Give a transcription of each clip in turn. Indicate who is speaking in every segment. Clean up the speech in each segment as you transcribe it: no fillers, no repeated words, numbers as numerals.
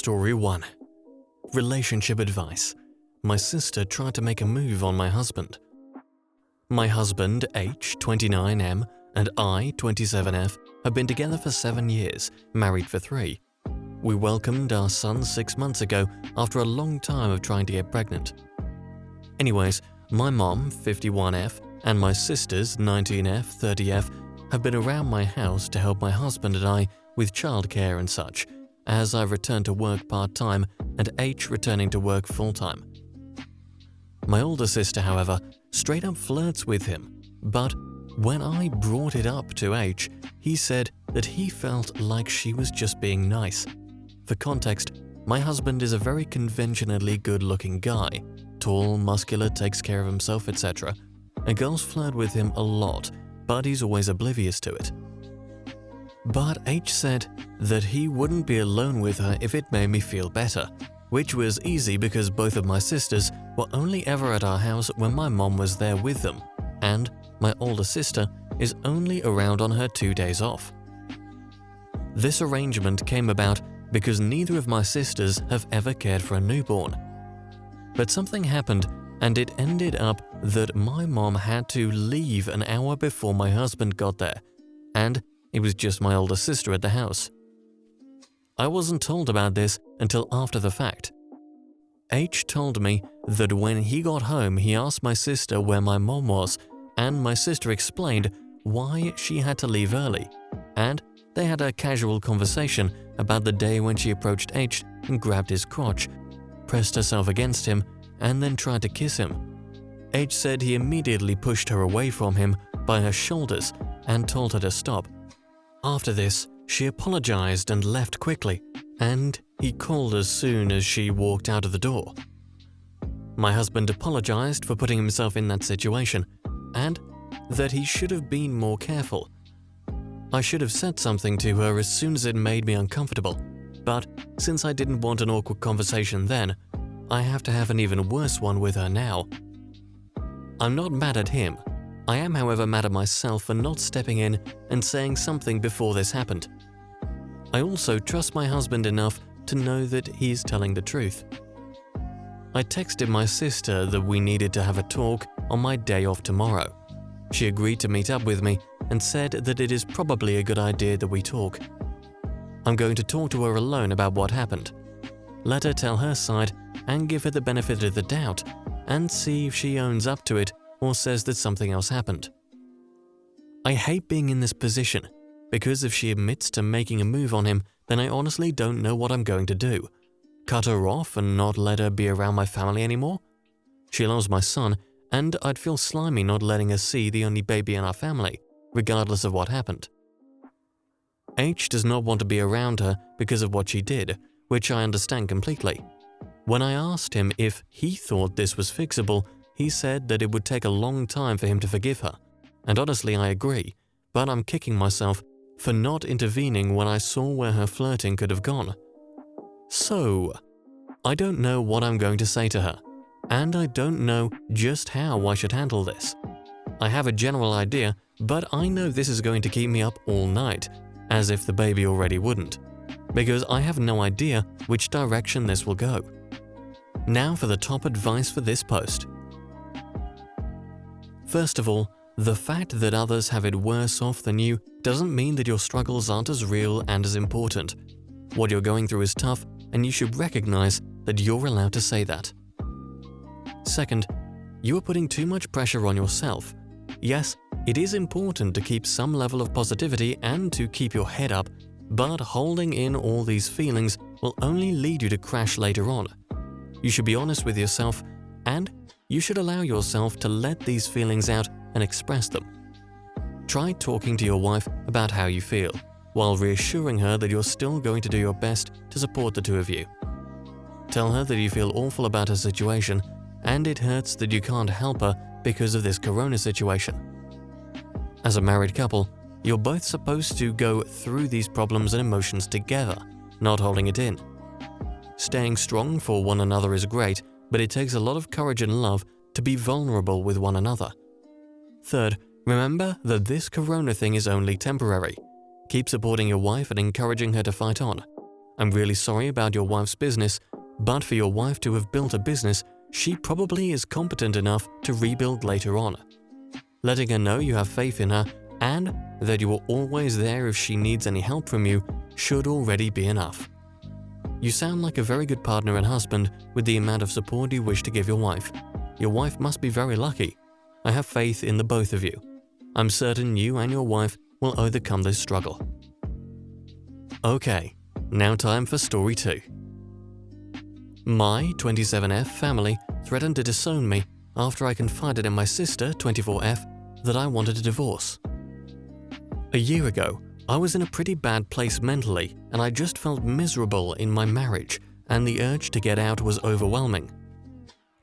Speaker 1: Story 1. Relationship advice. My sister tried to make a move on my husband. My husband, H, 29M, and I, 27F, have been together for 7 years, married for 3. We welcomed our son 6 months ago after a long time of trying to get pregnant. Anyways, my mom, 51F, and my sisters, 19F, 30F, have been around my house to help my husband and I with childcare and such, as I returned to work part-time and H returning to work full-time. My older sister, however, straight up flirts with him, but when I brought it up to H, he said that he felt like she was just being nice. For context, my husband is a very conventionally good-looking guy, tall, muscular, takes care of himself, etc. And girls flirt with him a lot, but he's always oblivious to it. But H said that he wouldn't be alone with her if it made me feel better, which was easy because both of my sisters were only ever at our house when my mom was there with them, and my older sister is only around on her 2 days off. This arrangement came about because neither of my sisters have ever cared for a newborn. But something happened and it ended up that my mom had to leave an hour before my husband got there, and it was just my older sister at the house. I wasn't told about this until after the fact. H told me that when he got home he asked my sister where my mom was, and my sister explained why she had to leave early, and they had a casual conversation about the day when she approached H and grabbed his crotch, pressed herself against him, and then tried to kiss him. H said he immediately pushed her away from him by her shoulders and told her to stop. After this, she apologized and left quickly, and he called as soon as she walked out of the door. My husband apologized for putting himself in that situation, and that he should have been more careful. I should have said something to her as soon as it made me uncomfortable, but since I didn't want an awkward conversation then, I have to have an even worse one with her now. I'm not mad at him. I am, however, mad at myself for not stepping in and saying something before this happened. I also trust my husband enough to know that he's telling the truth. I texted my sister that we needed to have a talk on my day off tomorrow. She agreed to meet up with me and said that it is probably a good idea that we talk. I'm going to talk to her alone about what happened. Let her tell her side and give her the benefit of the doubt and see if she owns up to it or says that something else happened. I hate being in this position because if she admits to making a move on him, then I honestly don't know what I'm going to do. Cut her off and not let her be around my family anymore? She loves my son, and I'd feel slimy not letting her see the only baby in our family, regardless of what happened. H does not want to be around her because of what she did, which I understand completely. When I asked him if he thought this was fixable, he said that it would take a long time for him to forgive her. And honestly, I agree, but I'm kicking myself for not intervening when I saw where her flirting could have gone. So, I don't know what I'm going to say to her, and I don't know just how I should handle this. I have a general idea, but I know this is going to keep me up all night, as if the baby already wouldn't, because I have no idea which direction this will go. Now for the top advice for this post. First of all, the fact that others have it worse off than you doesn't mean that your struggles aren't as real and as important. What you're going through is tough, and you should recognize that you're allowed to say that. Second, you are putting too much pressure on yourself. Yes, it is important to keep some level of positivity and to keep your head up, but holding in all these feelings will only lead you to crash later on. You should be honest with yourself, and you should allow yourself to let these feelings out and express them. Try talking to your wife about how you feel, while reassuring her that you're still going to do your best to support the two of you. Tell her that you feel awful about her situation, and it hurts that you can't help her because of this corona situation. As a married couple, you're both supposed to go through these problems and emotions together, not holding it in. Staying strong for one another is great, but it takes a lot of courage and love to be vulnerable with one another. Third, remember that this corona thing is only temporary. Keep supporting your wife and encouraging her to fight on. I'm really sorry about your wife's business, but for your wife to have built a business, she probably is competent enough to rebuild later on. Letting her know you have faith in her and that you are always there if she needs any help from you should already be enough. You sound like a very good partner and husband with the amount of support you wish to give your wife. Your wife must be very lucky. I have faith in the both of you. I'm certain you and your wife will overcome this struggle. Okay, now time for story 2. My 27F family threatened to disown me after I confided in my sister 24F that I wanted a divorce. A year ago, I was in a pretty bad place mentally and I just felt miserable in my marriage and the urge to get out was overwhelming.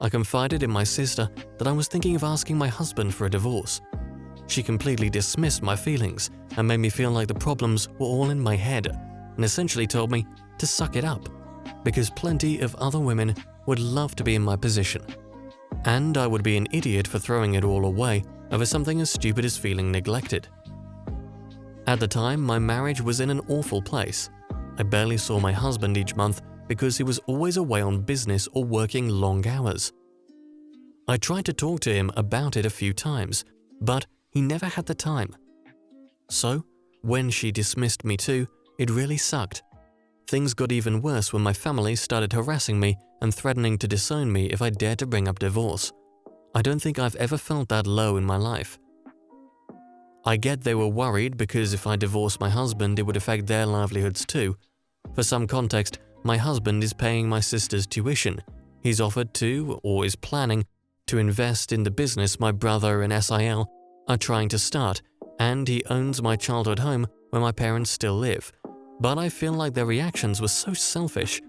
Speaker 1: I confided in my sister that I was thinking of asking my husband for a divorce. She completely dismissed my feelings and made me feel like the problems were all in my head and essentially told me to suck it up because plenty of other women would love to be in my position. And I would be an idiot for throwing it all away over something as stupid as feeling neglected. At the time, my marriage was in an awful place. I barely saw my husband each month because he was always away on business or working long hours. I tried to talk to him about it a few times, but he never had the time. So, when she dismissed me too, it really sucked. Things got even worse when my family started harassing me and threatening to disown me if I dared to bring up divorce. I don't think I've ever felt that low in my life. I get they were worried because if I divorced my husband, it would affect their livelihoods too. For some context, my husband is paying my sister's tuition. He's offered to, or is planning, to invest in the business my brother and SIL are trying to start, and he owns my childhood home where my parents still live. But I feel like their reactions were so selfish.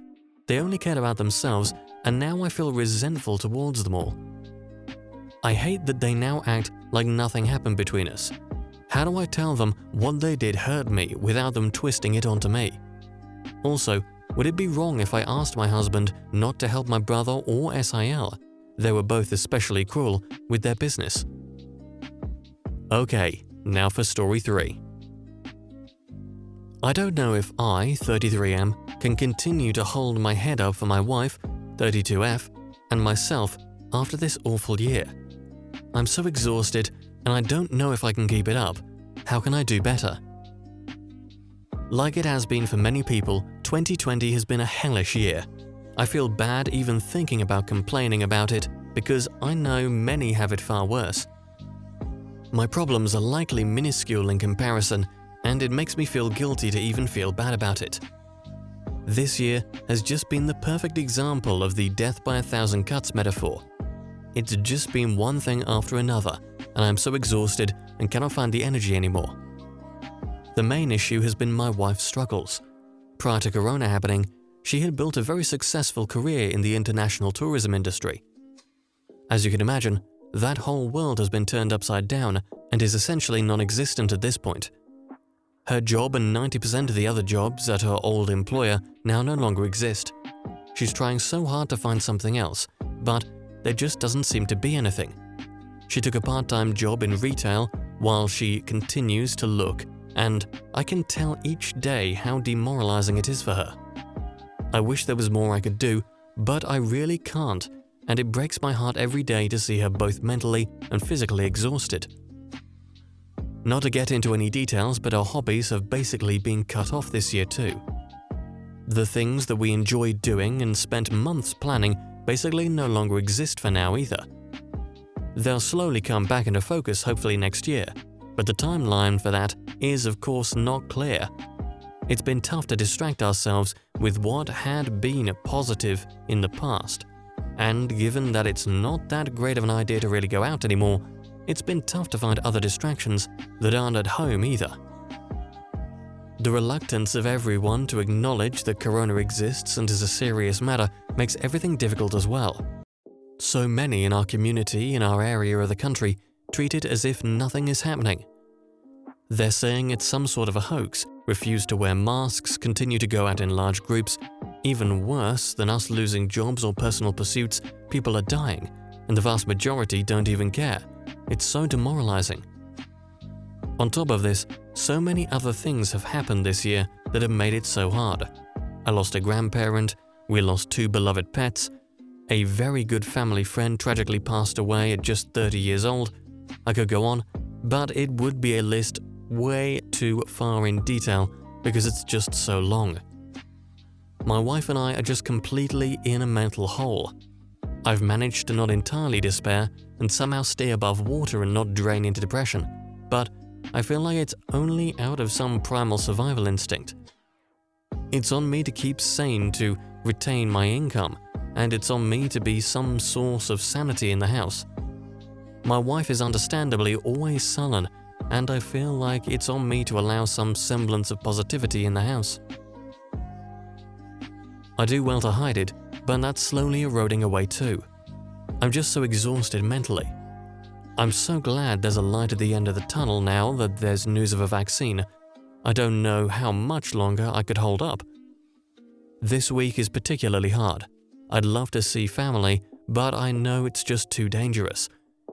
Speaker 1: They only cared about themselves, and now I feel resentful towards them all. I hate that they now act like nothing happened between us. How do I tell them what they did hurt me without them twisting it onto me? Also, would it be wrong if I asked my husband not to help my brother or SIL? They were both especially cruel with their business. Okay, now for story 3. I don't know if I, 33M, can continue to hold my head up for my wife, 32F, and myself after this awful year. I'm so exhausted and I don't know if I can keep it up. How can I do better? Like it has been for many people, 2020 has been a hellish year. I feel bad even thinking about complaining about it because I know many have it far worse. My problems are likely minuscule in comparison, and it makes me feel guilty to even feel bad about it. This year has just been the perfect example of the death by 1,000 cuts metaphor. It's just been one thing after another, and I'm so exhausted and cannot find the energy anymore. The main issue has been my wife's struggles. Prior to Corona happening, she had built a very successful career in the international tourism industry. As you can imagine, that whole world has been turned upside down and is essentially non-existent at this point. Her job and 90% of the other jobs at her old employer now no longer exist. She's trying so hard to find something else, but there just doesn't seem to be anything. She took a part-time job in retail while she continues to look, and I can tell each day how demoralizing it is for her. I wish there was more I could do, but I really can't, and it breaks my heart every day to see her both mentally and physically exhausted. Not to get into any details, but our hobbies have basically been cut off this year too. The things that we enjoyed doing and spent months planning basically no longer exist for now either. They'll slowly come back into focus hopefully next year, but the timeline for that is of course not clear. It's been tough to distract ourselves with what had been positive in the past, and given that it's not that great of an idea to really go out anymore, it's been tough to find other distractions that aren't at home either. The reluctance of everyone to acknowledge that Corona exists and is a serious matter makes everything difficult as well. So many in our community, in our area of the country, treat it as if nothing is happening. They're saying it's some sort of a hoax, refuse to wear masks, continue to go out in large groups. Even worse than us losing jobs or personal pursuits, people are dying, and the vast majority don't even care. It's so demoralizing. On top of this, so many other things have happened this year that have made it so hard. I lost a grandparent, we lost 2 beloved pets, a very good family friend tragically passed away at just 30 years old. I could go on, but it would be a list way too far in detail because it's just so long. My wife and I are just completely in a mental hole. I've managed to not entirely despair and somehow stay above water and not drain into depression, but I feel like it's only out of some primal survival instinct. It's on me to keep sane, to retain my income, and it's on me to be some source of sanity in the house. My wife is understandably always sullen, and I feel like it's on me to allow some semblance of positivity in the house. I do well to hide it, but that's slowly eroding away too. I'm just so exhausted mentally. I'm so glad there's a light at the end of the tunnel now that there's news of a vaccine. I don't know how much longer I could hold up. This week is particularly hard. I'd love to see family, but I know it's just too dangerous.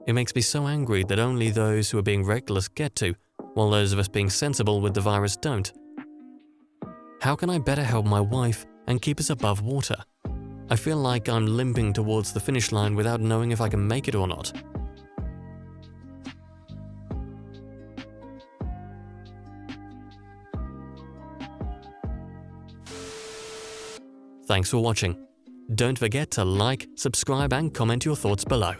Speaker 1: It makes me so angry that only those who are being reckless get to, while those of us being sensible with the virus don't. How can I better help my wife and keep us above water? I feel like I'm limping towards the finish line without knowing if I can make it or not. Thanks for watching. Don't forget to like, subscribe and comment your thoughts below.